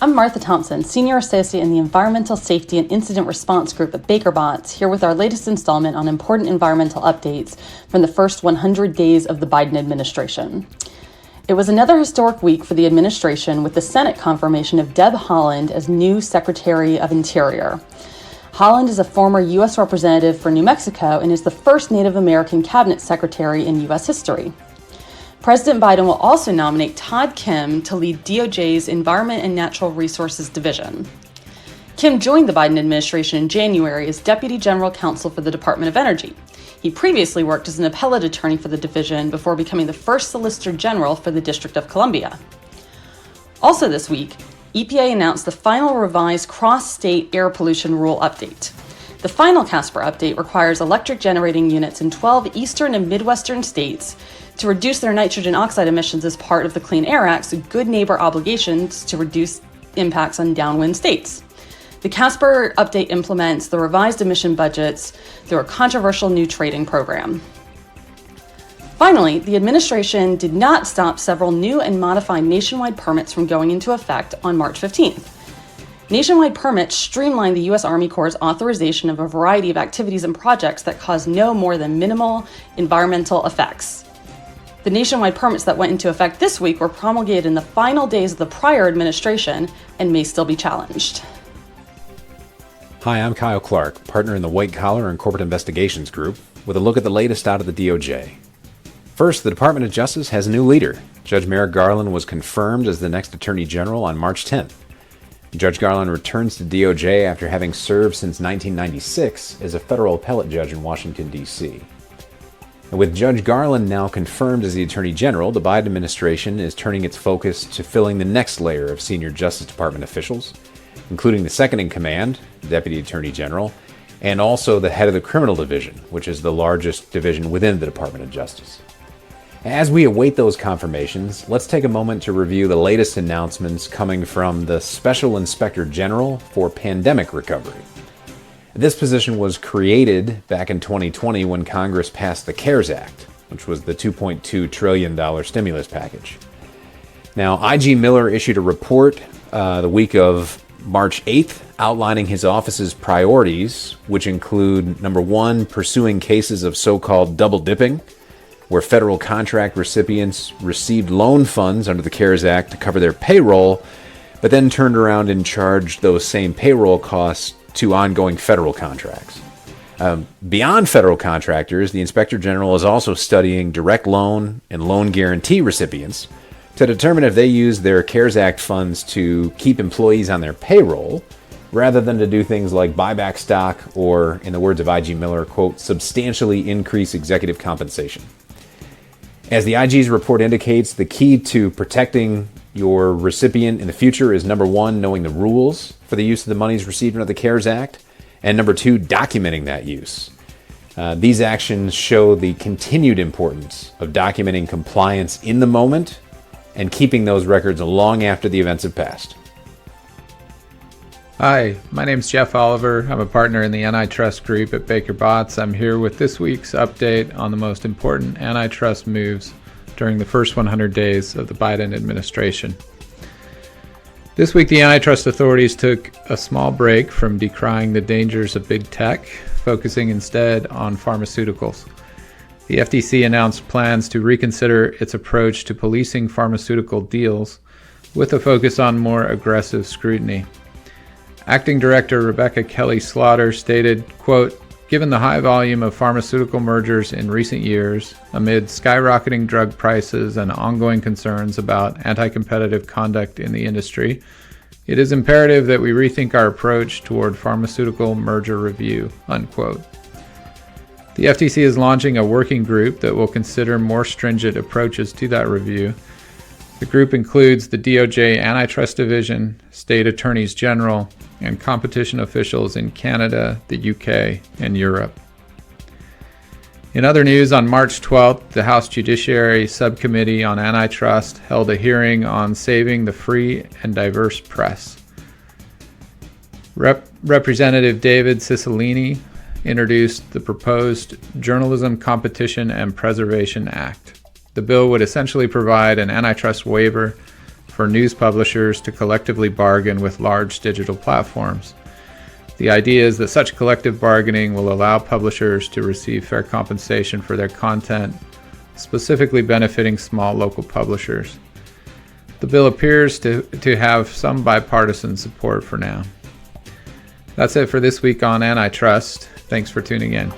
I'm Martha Thomsen, Senior Associate in the Environmental Safety and Incident Response Group at Baker Botts, here with our latest installment on important environmental updates from the first 100 days of the Biden administration. It was another historic week for the administration with the Senate confirmation of Deb Holland as new Secretary of Interior. Holland is a former U.S. representative for New Mexico and is the first Native American cabinet secretary in U.S. history. President Biden will also nominate Todd Kim to lead DOJ's Environment and Natural Resources Division. Kim joined the Biden administration in January as Deputy General Counsel for the Department of Energy. He previously worked as an appellate attorney for the division before becoming the first Solicitor General for the District of Columbia. Also this week, EPA announced the final revised cross-state air pollution rule update. The final CSAPR update requires electric generating units in 12 eastern and midwestern states to reduce their nitrogen oxide emissions as part of the Clean Air Act's Good Neighbor obligations to reduce impacts on downwind states. The CSAPR update implements the revised emission budgets through a controversial new trading program. Finally, the administration did not stop several new and modified nationwide permits from going into effect on March 15th. Nationwide permits streamline the U.S. Army Corps' authorization of a variety of activities and projects that cause no more than minimal environmental effects. The nationwide permits that went into effect this week were promulgated in the final days of the prior administration and may still be challenged. Hi, I'm Kyle Clark, partner in the White Collar and Corporate Investigations Group, with a look at the latest out of the DOJ. First, the Department of Justice has a new leader. Judge Merrick Garland was confirmed as the next Attorney General on March 10th. Judge Garland returns to DOJ after having served since 1996 as a federal appellate judge in Washington, D.C. And with Judge Garland now confirmed as the Attorney General, the Biden administration is turning its focus to filling the next layer of senior Justice Department officials, including the second-in-command, the Deputy Attorney General, and also the head of the Criminal Division, which is the largest division within the Department of Justice. As we await those confirmations, let's take a moment to review the latest announcements coming from the Special Inspector General for Pandemic Recovery. This position was created back in 2020 when Congress passed the CARES Act, which was the $2.2 trillion stimulus package. Now, I.G. Miller issued a report the week of March 8th outlining his office's priorities, which include, number one, pursuing cases of so-called double dipping, where federal contract recipients received loan funds under the CARES Act to cover their payroll, but then turned around and charged those same payroll costs to ongoing federal contracts. Beyond federal contractors, the Inspector General is also studying direct loan and loan guarantee recipients to determine if they use their CARES Act funds to keep employees on their payroll, rather than to do things like buy back stock or, in the words of I.G. Miller, quote, substantially increase executive compensation. As the IG's report indicates, the key to protecting your recipient in the future is, number one, knowing the rules for the use of the monies received under the CARES Act, and number two, documenting that use. These actions show the continued importance of documenting compliance in the moment and keeping those records long after the events have passed. Hi, my name's Jeff Oliver. I'm a partner in the Antitrust Group at Baker Botts. I'm here with this week's update on the most important antitrust moves during the first 100 days of the Biden administration. This week, the antitrust authorities took a small break from decrying the dangers of big tech, focusing instead on pharmaceuticals. The FTC announced plans to reconsider its approach to policing pharmaceutical deals with a focus on more aggressive scrutiny. Acting Director Rebecca Kelly Slaughter stated, quote, "Given the high volume of pharmaceutical mergers in recent years, amid skyrocketing drug prices and ongoing concerns about anti-competitive conduct in the industry, it is imperative that we rethink our approach toward pharmaceutical merger review," unquote. The FTC is launching a working group that will consider more stringent approaches to that review. The group includes the DOJ Antitrust Division, state attorneys general, and competition officials in Canada, the UK, and Europe. In other news, on March 12th, the House Judiciary Subcommittee on Antitrust held a hearing on saving the free and diverse press. Representative David Cicilline introduced the proposed Journalism Competition and Preservation Act. The bill would essentially provide an antitrust waiver for news publishers to collectively bargain with large digital platforms. The idea is that such collective bargaining will allow publishers to receive fair compensation for their content, specifically benefiting small local publishers. The bill appears to have some bipartisan support for now. That's it for this week on Antitrust. Thanks for tuning in.